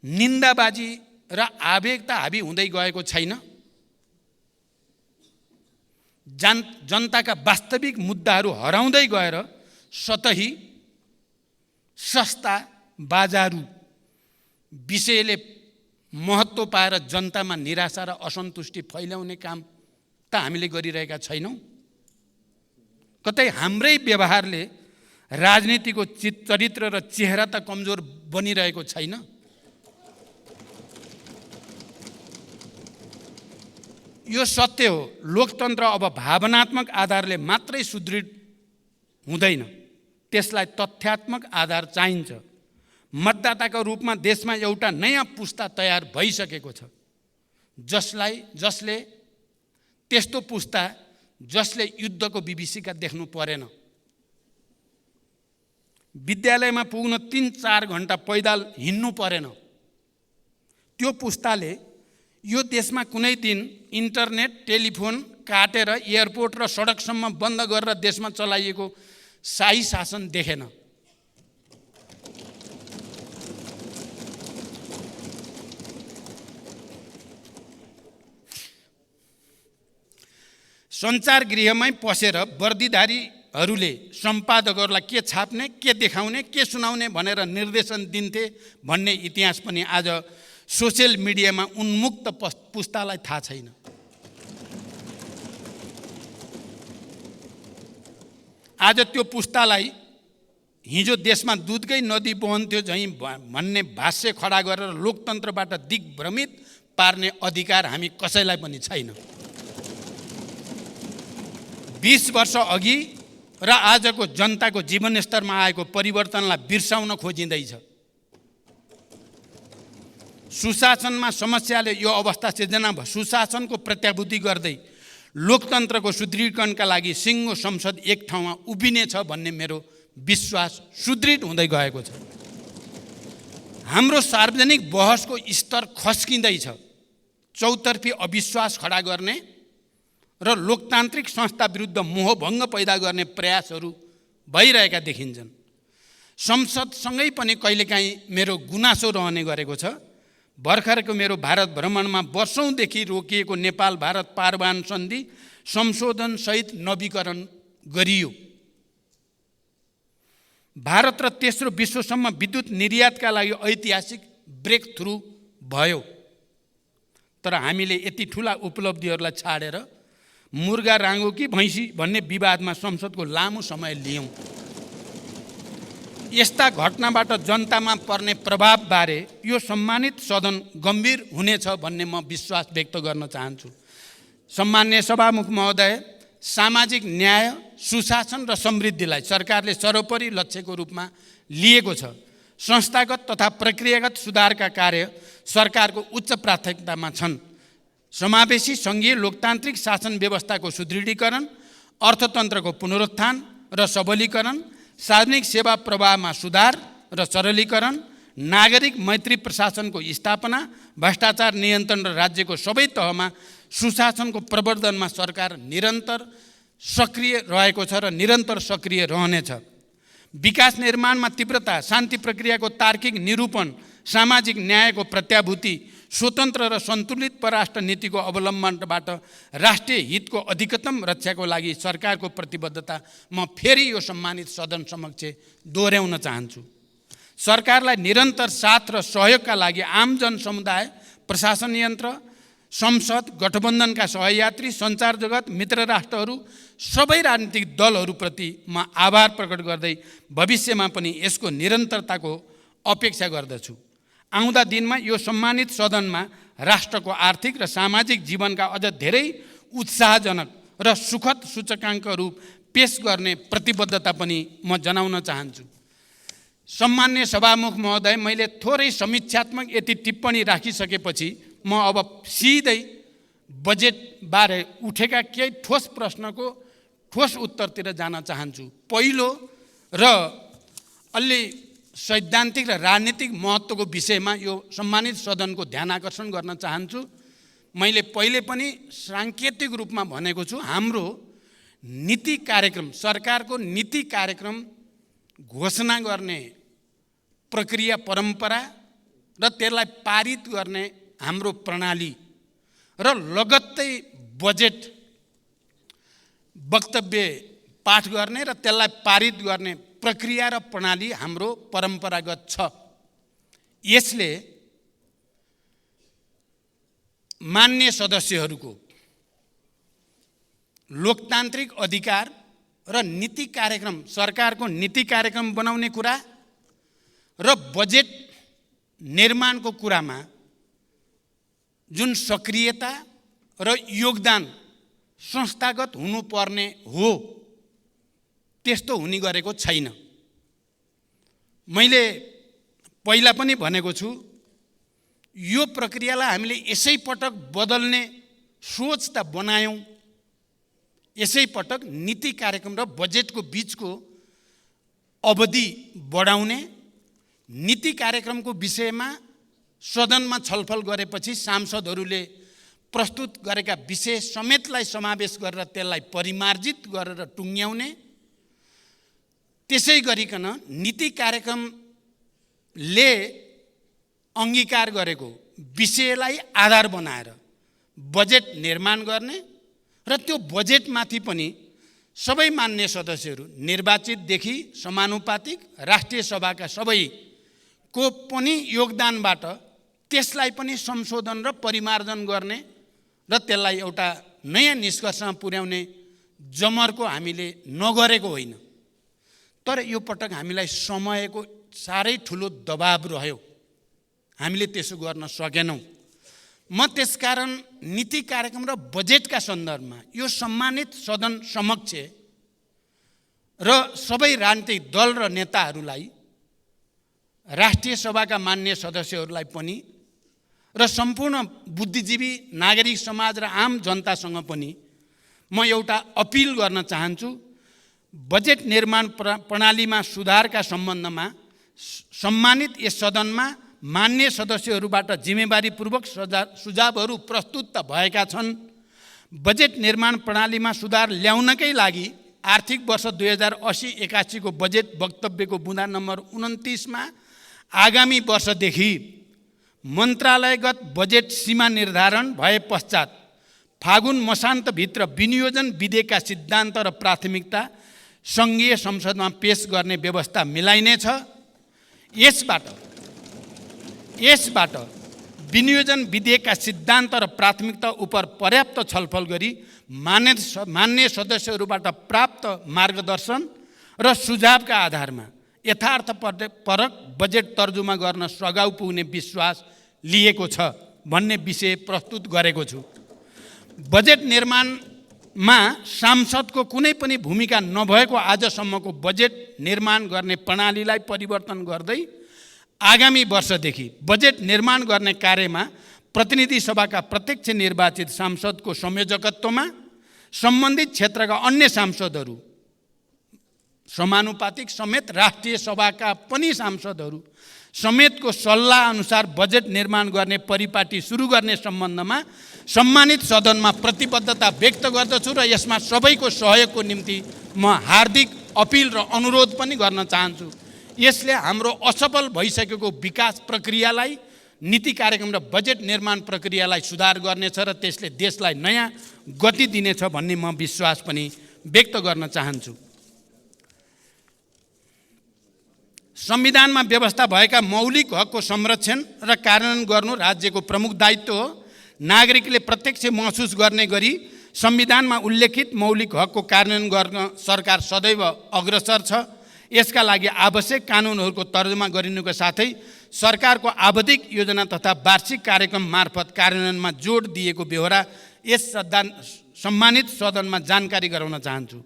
निन्दाबाजी र आवेगता हाबी हुँदै गएको छैन। जनताका वास्तविक मुद्दाहरू हराउँदै गएर सतही, सस्ता, बाजारू विषयले महत्त्व पाएर जनतामा निराशा र असन्तुष्टि फैलाउने काम त हामीले गरिरहेका छैनौँ। कतै हाम्रै व्यवहारले राजनीतिको चरित्र र चेहरा त कमजोर बनिरहेको छैन। यो सत्य हो। लोकतन्त्र अब भावनात्मक आधारले मात्रै सुदृढ हुँदैन, त्यसलाई तथ्यात्मक आधार चाहिन्छ। मतदाताको रूपमा देशमा एउटा नयाँ पुस्ता तयार भइसकेको छ, जसले त्यस्तो पुस्ता जसले युद्धको विभीषिका देख्नु परेन। विद्यालयमा पुग्न 3-4 घण्टा पैदल हिँड्नु परेन। त्यो पुस्ताले यो देशमा कुनै दिन इन्टरनेट, टेलिफोन काटेर एयरपोर्ट र सडकसम्म बन्द गरेर देशमा चलाइएको शाही शासन देखेन। सञ्चार गृहमै पसेर वर्दीधारीहरूले सम्पादकहरूलाई के छाप्ने, के देखाउने, के सुनाउने भनेर निर्देशन दिन्थे भन्ने इतिहास पनि आज सोसियल मिडियामा उन्मुक्त पुस्तालाई थाहा छैन। आज त्यो पुस्तालाई हिजो देशमा दुधकै नदी बहन्थ्यो झैँ भन्ने भाष्य खडा गरेर लोकतन्त्रबाट दिग्भ्रमित पार्ने अधिकार हामी कसैलाई पनि छैन। 20 वर्ष अघि र आजको जनताको जीवनस्तरमा आएको परिवर्तनलाई बिर्साउन खोजिँदैछ। सुशासनमा समस्याले यो अवस्था सिर्जना भयो। सुशासनको प्रत्याभूति गर्दै लोकतन्त्रको सुदृढीकरणका लागि सिङ्गो संसद एक ठाउँमा उभिनेछ भन्ने मेरो विश्वास सुदृढ हुँदै गएको छ। हाम्रो सार्वजनिक बहसको स्तर खस्किँदैछ। चौतर्फी अविश्वास खडा गर्ने र लोकतान्त्रिक संस्था विरुद्ध मोहभङ्ग पैदा गर्ने प्रयासहरू भइरहेका देखिन्छन्। संसदसँगै पनि कहिलेकाहीँ मेरो गुनासो रहने गरेको छ। भर्खरको मेरो भारत भ्रमणमा वर्षौँदेखि रोकिएको नेपाल भारत पारवान सन्धि संशोधनसहित नवीकरण गरियो। भारत र तेस्रो विश्वसम्म विद्युत निर्यातका लागि ऐतिहासिक ब्रेक थ्रु भयो। तर हामीले यति ठुला उपलब्धिहरूलाई छाडेर मुर्गा राङ्गो कि भैँसी भन्ने विवादमा संसदको लामो समय लियौँ। यस्ता घटनाबाट जनतामा पर्ने प्रभावबारे यो सम्मानित सदन गम्भीर हुनेछ भन्ने म विश्वास व्यक्त गर्न चाहन्छु। सम्माननीय सभामुख महोदय, सामाजिक न्याय, सुशासन र समृद्धिलाई सरकारले सर्वोपरि लक्ष्यको रूपमा लिएको छ। संस्थागत तथा प्रक्रियागत सुधारका कार्य सरकारको उच्च प्राथमिकतामा छन्। समावेशी सङ्घीय लोकतान्त्रिक शासन व्यवस्थाको सुदृढीकरण, अर्थतन्त्रको पुनरुत्थान र सबलीकरण, सार्वजनिक सेवा प्रवाहमा सुधार र सरलीकरण, नागरिक मैत्री प्रशासनको स्थापना, भ्रष्टाचार नियन्त्रण र राज्यको सबै तहमा सुशासनको प्रवर्धनमा सरकार निरन्तर सक्रिय रहेको छ र निरन्तर सक्रिय रहनेछ। विकास निर्माणमा तीव्रता, शान्ति प्रक्रियाको तार्किक निरूपण, सामाजिक न्यायको प्रत्याभूति, स्वतन्त्र र सन्तुलित परराष्ट्र नीतिको अवलम्बनबाट राष्ट्रिय हितको अधिकतम रक्षाको लागि सरकारको प्रतिबद्धता म फेरि यो सम्मानित सदन समक्ष दोहोऱ्याउन चाहन्छु। सरकारलाई निरन्तर साथ र सहयोगका लागि आम जनसमुदाय, प्रशासन यन्त्र, संसद, गठबन्धनका सहयात्री, सञ्चार जगत, मित्र राष्ट्रहरू, सबै राजनीतिक दलहरूप्रति म आभार प्रकट गर्दै भविष्यमा पनि यसको निरन्तरताको अपेक्षा गर्दछु। आउँदा दिनमा यो सम्मानित सदनमा राष्ट्रको आर्थिक र सामाजिक जीवनका अझ धेरै उत्साहजनक र सुखद सूचकाङ्कहरू पेश गर्ने प्रतिबद्धता पनि म जनाउन चाहन्छु। सम्माननीय सभामुख महोदय, मैले थोरै समीक्षात्मक यति टिप्पणी राखिसकेपछि म अब सिधै बजेटबारे उठेका केही ठोस प्रश्नको ठोस उत्तरतिर जान चाहन्छु। पहिलो र अलि सैद्धान्तिक र राजनीतिक महत्त्वको विषयमा यो सम्मानित सदनको ध्यान आकर्षण गर्न चाहन्छु। मैले पहिले पनि साङ्केतिक रूपमा भनेको छु, हाम्रो नीति कार्यक्रम, सरकारको नीति कार्यक्रम घोषणा गर्ने प्रक्रिया परम्परा र त्यसलाई पारित गर्ने हाम्रो प्रणाली र लगत्तै बजेट वक्तव्य पाठ गर्ने र त्यसलाई पारित गर्ने प्रक्रिया र प्रणाली हाम्रो परम्परागत छ। यसले मान्य सदस्यहरूको लोकतान्त्रिक अधिकार र नीति कार्यक्रम, सरकारको नीति कार्यक्रम बनाउने कुरा र बजेट निर्माणको कुरामा जुन सक्रियता र योगदान संस्थागत हुनुपर्ने हो त्यस्तो हुने गरेको छैन। मैले पहिला पनि भनेको छु, यो प्रक्रियालाई हामीले यसै पटक बदल्ने सोच त बनायौँ। यसै पटक नीति कार्यक्रम र बजेटको बीचको अवधि बढाउने, नीति कार्यक्रमको विषयमा सदनमा छलफल गरेपछि सांसदहरूले प्रस्तुत गरेका विषय समेतलाई समावेश गरेर त्यसलाई परिमार्जित गरेर टुङ्ग्याउने, त्यसै गरिकन नीति कार्यक्रमले अङ्गीकार गरेको विषयलाई आधार बनाएर बजेट निर्माण गर्ने र त्यो बजेटमाथि पनि सबै मान्य सदस्यहरू निर्वाचितदेखि समानुपातिक राष्ट्रिय सभाका सबैको पनि योगदानबाट त्यसलाई पनि संशोधन र परिमार्जन गर्ने र त्यसलाई एउटा नयाँ निष्कर्षमा पुर्याउने जमर्को हामीले नगरेको होइन। तर यो पटक हामीलाई समयको साह्रै ठुलो दबाब रह्यो, हामीले त्यसो गर्न सकेनौँ। म त्यसकारण नीति कार्यक्रम र बजेटका सन्दर्भमा यो सम्मानित सदन समक्ष र सबै राजनीतिक दल र नेताहरूलाई, राष्ट्रिय सभाका मान्य सदस्यहरूलाई पनि र सम्पूर्ण बुद्धिजीवी नागरिक समाज र आम जनतासँग पनि म एउटा अपिल गर्न चाहन्छु। बजेट निर्माण प्रणालीमा सुधारका सम्बन्धमा सम्मानित यस सदनमा मान्य सदस्यहरूबाट जिम्मेवारीपूर्वक सुझावहरू प्रस्तुत त भएका छन्। बजेट निर्माण प्रणालीमा सुधार ल्याउनकै लागि आर्थिक वर्ष 2080-81 को बजेट वक्तव्यको बुँदा नम्बर 29 मा आगामी वर्षदेखि मन्त्रालयगत बजेट सीमा निर्धारण भए पश्चात फागुन मसान्तभित्र विनियोजन विधेयकका सिद्धान्त र प्राथमिकता सङ्घीय संसदमा पेश गर्ने व्यवस्था मिलाइनेछ। यसबाट विनियोजन विधेयकका सिद्धान्त र प्राथमिकता उप पर्याप्त छलफल गरी मान्य सदस्यहरूबाट प्राप्त मार्गदर्शन र सुझावका आधारमा यथार्थपरक बजेट तर्जुमा गर्न सघाउ पुग्ने विश्वास लिएको छ भन्ने विषय प्रस्तुत गरेको छु। बजेट निर्माणमा सांसदको कुनै पनि भूमिका नभएको आजसम्मको बजेट निर्माण गर्ने प्रणालीलाई परिवर्तन गर्दै आगामी वर्षदेखि बजेट निर्माण गर्ने कार्यमा प्रतिनिधि सभाका प्रत्यक्ष निर्वाचित सांसदको संयोजकत्वमा सम्बन्धित क्षेत्रका अन्य सांसदहरू समानुपातिक समेत राष्ट्रिय सभाका पनि सांसदहरू समेतको सल्लाह अनुसार बजेट निर्माण गर्ने परिपाटी सुरु गर्ने सम्बन्धमा सम्मानित सदनमा प्रतिबद्धता व्यक्त गर्दछु र यसमा सबैको सहयोगको निम्ति म हार्दिक अपिल र अनुरोध पनि गर्न चाहन्छु। यसले हाम्रो असफल भइसकेको विकास प्रक्रियालाई, नीति कार्यक्रम र बजेट निर्माण प्रक्रियालाई सुधार गर्नेछ र त्यसले देशलाई नयाँ गति दिनेछ भन्ने म विश्वास पनि व्यक्त गर्न चाहन्छु। संविधानमा व्यवस्था भएका मौलिक हकको संरक्षण र कार्यान्वयन गर्नु राज्यको प्रमुख दायित्व हो। नागरिकले प्रत्यक्ष महसुस गर्ने गरी संविधानमा उल्लेखित मौलिक हकको कार्यान्वयन गर्न सरकार सदैव अग्रसर छ। यसका लागि आवश्यक कानुनहरूको तर्जुमा गरिनुको साथै सरकारको आवधिक योजना तथा वार्षिक कार्यक्रम मार्फत कार्यान्वयनमा जोड दिएको बेहोरा यस सम्मानित सदनमा जानकारी गराउन चाहन्छु।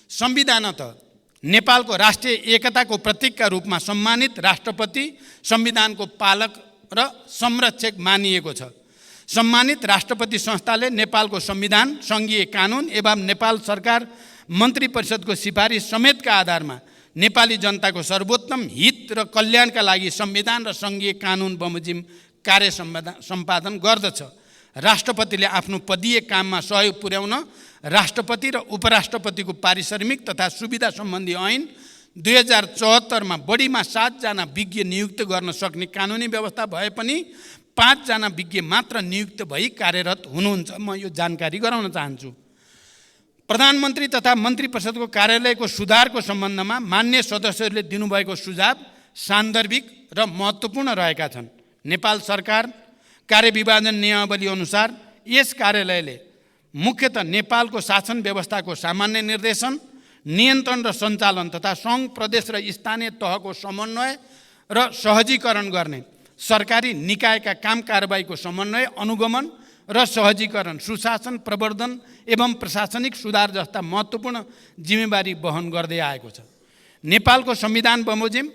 संविधानतः नेपालको राष्ट्रिय एकताको प्रतीकका रूपमा सम्मानित राष्ट्रपति संविधानको पालक र संरक्षक मानिएको छ। सम्मानित राष्ट्रपति संस्थाले नेपालको संविधान, सङ्घीय कानुन एवं नेपाल सरकार मन्त्री परिषदको सिफारिस समेतका आधारमा नेपाली जनताको सर्वोत्तम हित र कल्याणका लागि संविधान र सङ्घीय कानुन बमोजिम कार्य सम्पादन गर्दछ। राष्ट्रपतिले आफ्नो पदीय काममा सहयोग पुर्याउन राष्ट्रपति र उपराष्ट्रपतिको पारिश्रमिक तथा सुविधा सम्बन्धी ऐन 2074 मा बढीमा 7 जना विज्ञ नियुक्त गर्न सक्ने कानुनी व्यवस्था भए पनि 5 जना विज्ञ मात्र नियुक्त भई कार्यरत हुनुहुन्छ। म यो जानकारी गराउन चाहन्छु। प्रधानमन्त्री तथा मन्त्री परिषदको कार्यालयको सुधारको सम्बन्धमा मान्य सदस्यहरूले दिनुभएको सुझाव सान्दर्भिक र महत्त्वपूर्ण रहेका छन्। नेपाल सरकार कार्यविभाजन नियमावली अनुसार यस कार्यालयले मुख्यतः नेपालको शासन व्यवस्थाको सामान्य निर्देशन, नियन्त्रण र सञ्चालन तथा सङ्घ, प्रदेश र स्थानीय तहको समन्वय र सहजीकरण गर्ने, सरकारी निकायका काम कारबाहीको समन्वय, अनुगमन र सहजीकरण, सुशासन प्रवर्धन एवं प्रशासनिक सुधार जस्ता महत्त्वपूर्ण जिम्मेवारी वहन गर्दै आएको छ। नेपालको संविधान बमोजिम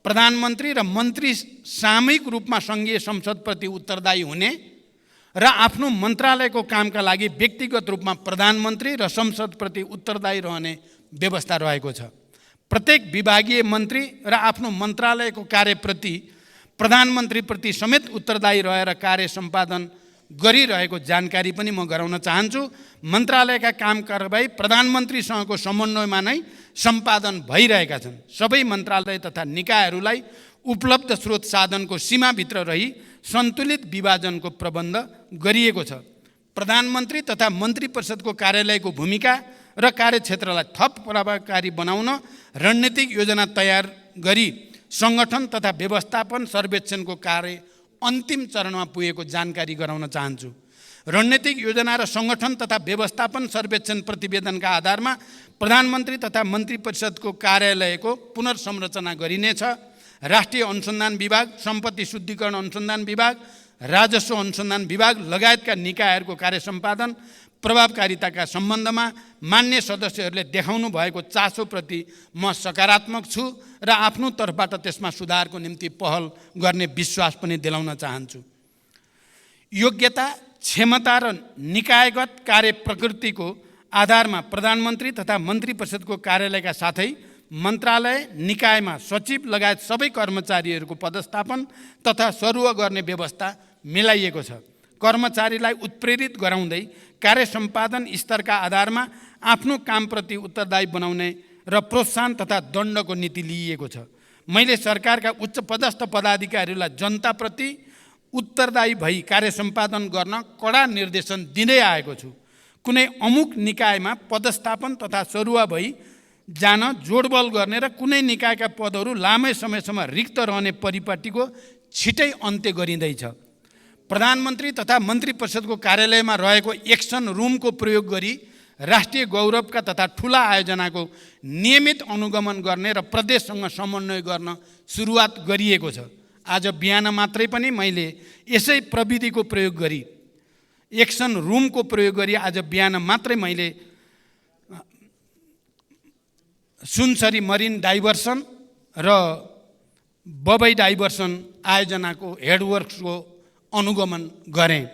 प्रधानमन्त्री र मन्त्री सामूहिक रूपमा सङ्घीय संसदप्रति उत्तरदायी हुने र आफ्नो मन्त्रालयको कामका लागि व्यक्तिगत रूपमा प्रधानमन्त्री र संसदप्रति उत्तरदायी रहने व्यवस्था रहेको छ। प्रत्येक विभागीय मन्त्री र आफ्नो मन्त्रालयको कार्यप्रति प्रधानमन्त्रीप्रति समेत उत्तरदायी रहेर कार्य सम्पादन गरिरहेको जानकारी पनि म गराउन चाहन्छु। मन्त्रालयका काम कारबाही प्रधानमन्त्रीसँगको समन्वयमा नै सम्पादन भइरहेका छन्। सबै मन्त्रालय तथा निकायहरूलाई उपलब्ध स्रोत साधनको सीमाभित्र रही सन्तुलित विभाजनको प्रबन्ध गरिएको छ। प्रधानमन्त्री तथा मन्त्री परिषदको कार्यालयको भूमिका र कार्यक्षेत्रलाई थप प्रभावकारी बनाउन रणनीतिक योजना तयार गरी सङ्गठन तथा व्यवस्थापन सर्वेक्षणको कार्य अन्तिम चरणमा पुगेको जानकारी गराउन चाहन्छु। रणनीतिक योजना र सङ्गठन तथा व्यवस्थापन सर्वेक्षण प्रतिवेदनका आधारमा प्रधानमन्त्री तथा मन्त्री परिषदको कार्यालयको पुनर्संरचना गरिनेछ। राष्ट्रिय अनुसन्धान विभाग, सम्पत्ति शुद्धिकरण अनुसन्धान विभाग, राजस्व अनुसन्धान विभाग लगायतका निकायहरूको कार्य सम्पादन प्रभावकारिताका सम्बन्धमा मान्य सदस्यहरूले देखाउनु भएको चासोप्रति म सकारात्मक छु र आफ्नो तर्फबाट त्यसमा सुधारको निम्ति पहल गर्ने विश्वास पनि दिलाउन चाहन्छु। योग्यता, क्षमता र निकायगत कार्य प्रकृतिको आधारमा प्रधानमन्त्री तथा मन्त्री परिषदको कार्यालयका साथै मन्त्रालय निकायमा सचिव लगायत सबै कर्मचारीहरूको पदस्थापन तथा सरुवा गर्ने व्यवस्था मिलाइएको छ। कर्मचारीलाई उत्प्रेरित गराउँदै कार्य सम्पादन स्तरका आधारमा आफ्नो कामप्रति उत्तरदायी बनाउने र प्रोत्साहन तथा दण्डको नीति लिइएको छ। मैले सरकारका उच्च पदस्थ पदाधिकारीहरूलाई जनताप्रति उत्तरदायी भई कार्य सम्पादन गर्न कडा निर्देशन दिँदै आएको छु। कुनै अमुक निकायमा पदस्थापन तथा सरुवा भई जान जोडबल गर्ने र कुनै निकायका पदहरू लामै समयसम्म रिक्त रहने परिपाटीको छिटै अन्त्य गरिँदैछ। प्रधानमन्त्री तथा मन्त्री परिषदको कार्यालयमा रहेको एक्सन रुमको प्रयोग गरी राष्ट्रिय गौरवका तथा ठुला आयोजनाको नियमित अनुगमन गर्ने र प्रदेशसँग समन्वय गर्न सुरुवात गरिएको छ। आज बिहान मात्रै पनि मैले यसै प्रविधिको प्रयोग गरी एक्सन रुमको प्रयोग गरी आज बिहान मात्रै मैले सुनसरी मरिन डाइभर्सन र बबई डाइभर्सन आयोजनाको हेडवर्क्सको अनुगमन गरेँ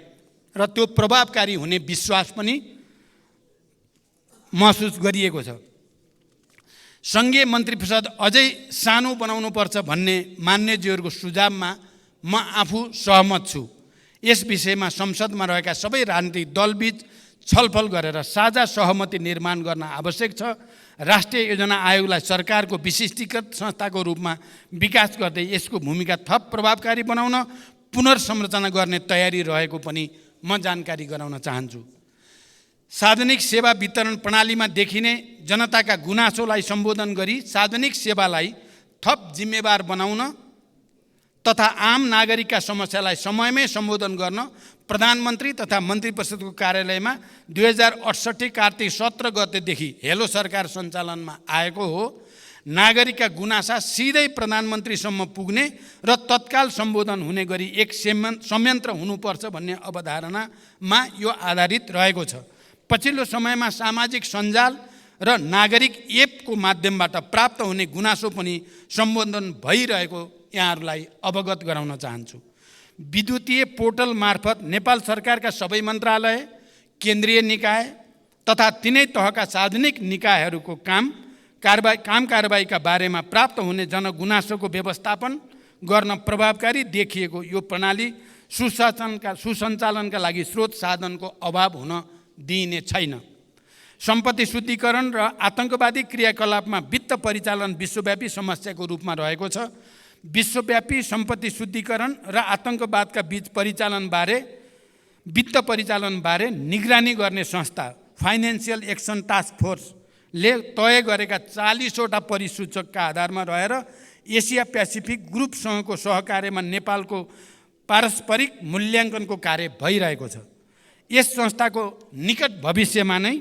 र त्यो प्रभावकारी हुने विश्वास पनि महसुस गरिएको छ। सङ्घीय मन्त्री परिषद अझै सानो बनाउनुपर्छ भन्ने मान्यज्यूहरूको सुझावमा म आफू सहमत छु। यस विषयमा संसदमा रहेका सबै राजनीतिक दलबीच छलफल गरेर साझा सहमति निर्माण गर्न आवश्यक छ। राष्ट्रिय योजना आयोगलाई सरकारको विशिष्टीकृत संस्थाको रूपमा विकास गर्दै यसको भूमिका थप प्रभावकारी बनाउन पुनर्संरचना गर्ने तयारी रहेको पनि म जानकारी गराउन चाहन्छु। सार्वजनिक सेवा वितरण प्रणालीमा देखिने जनताका गुनासोलाई सम्बोधन गरी सार्वजनिक सेवालाई थप जिम्मेवार बनाउन तथा आम नागरिकका समस्यालाई समयमै सम्बोधन गर्न प्रधानमन्त्री तथा मन्त्री परिषदको कार्यालयमा 2068 कार्तिक 17 गतेदेखि हेलो सरकार सञ्चालनमा आएको हो। नागरिकका गुनासा सिधै प्रधानमन्त्रीसम्म पुग्ने र तत्काल सम्बोधन हुने गरी एक संयन्त्र हुनुपर्छ भन्ने अवधारणामा यो आधारित रहेको छ। पछिल्लो समयमा सामाजिक सञ्जाल र नागरिक एपको माध्यमबाट प्राप्त हुने गुनासो पनि सम्बोधन भइरहेको यहाँहरूलाई अवगत गराउन चाहन्छु। विद्युतीय पोर्टल मार्फत नेपाल सरकारका सबै मन्त्रालय, केन्द्रीय निकाय तथा तिनै तहका सार्वजनिक निकायहरूको कारबाहीका बारेमा प्राप्त हुने जनगुनासोको व्यवस्थापन गर्न प्रभावकारी देखिएको यो प्रणाली सुसञ्चालनका लागि स्रोत साधनको अभाव हुन दिइने छैन। सम्पत्ति शुद्धिकरण र आतंकवादी क्रियाकलापमा वित्त परिचालन विश्वव्यापी समस्याको रूपमा रहेको छ। विश्वव्यापी सम्पत्ति शुद्धिकरण र आतंकवादका बीच वित्त परिचालनबारे निगरानी गर्ने संस्था फाइनेन्सियल एक्सन टास्क फोर्सले तय गरेका 40वटा परिसूचकका आधारमा रहेर एसिया पेसिफिक ग्रुपसँगको सहकार्यमा नेपालको पारस्परिक मूल्याङ्कनको कार्य भइरहेको छ। यस संस्थाको निकट भविष्यमा नै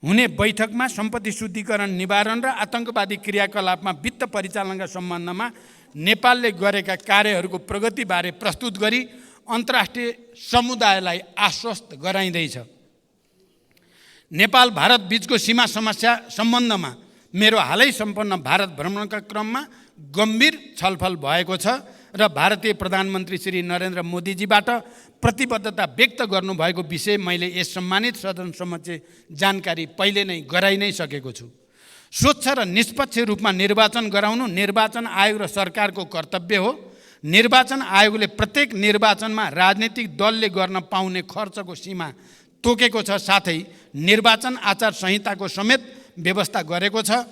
हुने बैठकमा सम्पत्ति शुद्धिकरण निवारण र आतंकवादी क्रियाकलापमा वित्त परिचालनका सम्बन्धमा नेपालले गरेका कार्यहरूको प्रगतिबारे प्रस्तुत गरी अन्तर्राष्ट्रिय समुदायलाई आश्वस्त गराइँदैछ। नेपाल भारत बीचको सीमा समस्या सम्बन्धमा मेरो हालै सम्पन्न भारत भ्रमणका क्रममा गम्भीर छलफल भएको छ र भारतीय प्रधानमन्त्री श्री नरेन्द्र मोदीजीबाट प्रतिबद्धता व्यक्त गर्नुभएको विषय मैले यस सम्मानित सदन समक्ष जानकारी पहिले नै गराइ नै सकेको छु। स्वच्छ र निष्पक्ष रूपमा निर्वाचन गराउनु निर्वाचन आयोग र सरकारको कर्तव्य हो। निर्वाचन आयोगले प्रत्येक निर्वाचनमा राजनीतिक दलले गर्न पाउने खर्चको सीमा तोकेको छ, साथै निर्वाचन आचार संहिताको समेत व्यवस्था गरेको छ।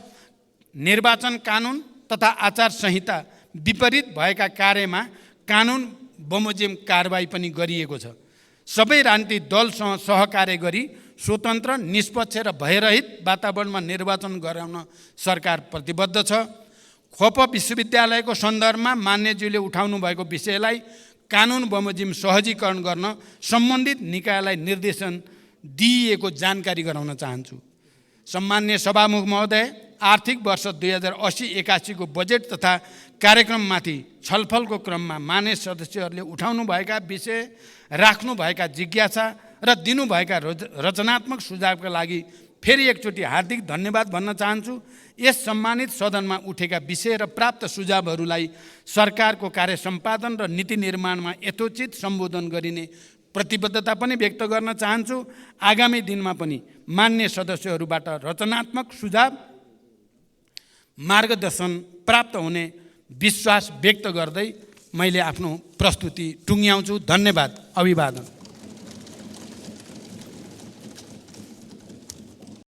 निर्वाचन कानुन तथा आचार संहिता विपरीत भएका कार्यमा कानुन बमोजिम कारबाही पनि गरिएको छ। सबै राजनीतिक दलसँग सहकार्य गरी स्वतन्त्र, निष्पक्ष र भयरहित वातावरणमा निर्वाचन गराउन सरकार प्रतिबद्ध छ। खोप विश्वविद्यालयको सन्दर्भमा मान्यज्यूले उठाउनु भएको विषयलाई कानुन बमोजिम सहजीकरण गर्न सम्बन्धित निकायलाई निर्देशन दिइएको जानकारी गराउन चाहन्छु। सम्मान्य सभामुख महोदय, आर्थिक वर्ष 2080-81 को बजेट तथा कार्यक्रममाथि छलफलको क्रममा मान्य सदस्यहरूले उठाउनुभएका विषय, राख्नुभएका जिज्ञासा र दिनुभएका रचनात्मक सुझावका लागि फेरि एकचोटि हार्दिक धन्यवाद भन्न चाहन्छु। यस सम्मानित सदनमा उठेका विषय र प्राप्त सुझावहरूलाई सरकारको कार्य सम्पादन र नीति निर्माणमा यथोचित सम्बोधन गरिने प्रतिबद्धता पनि व्यक्त गर्न चाहन्छु। आगामी दिनमा पनि मान्य सदस्यहरूबाट रचनात्मक सुझाव मार्गदर्शन प्राप्त हुने विश्वास व्यक्त गर्दै मैले आफ्नो प्रस्तुति टुङ्ग्याउँछु। धन्यवाद। अभिवादन।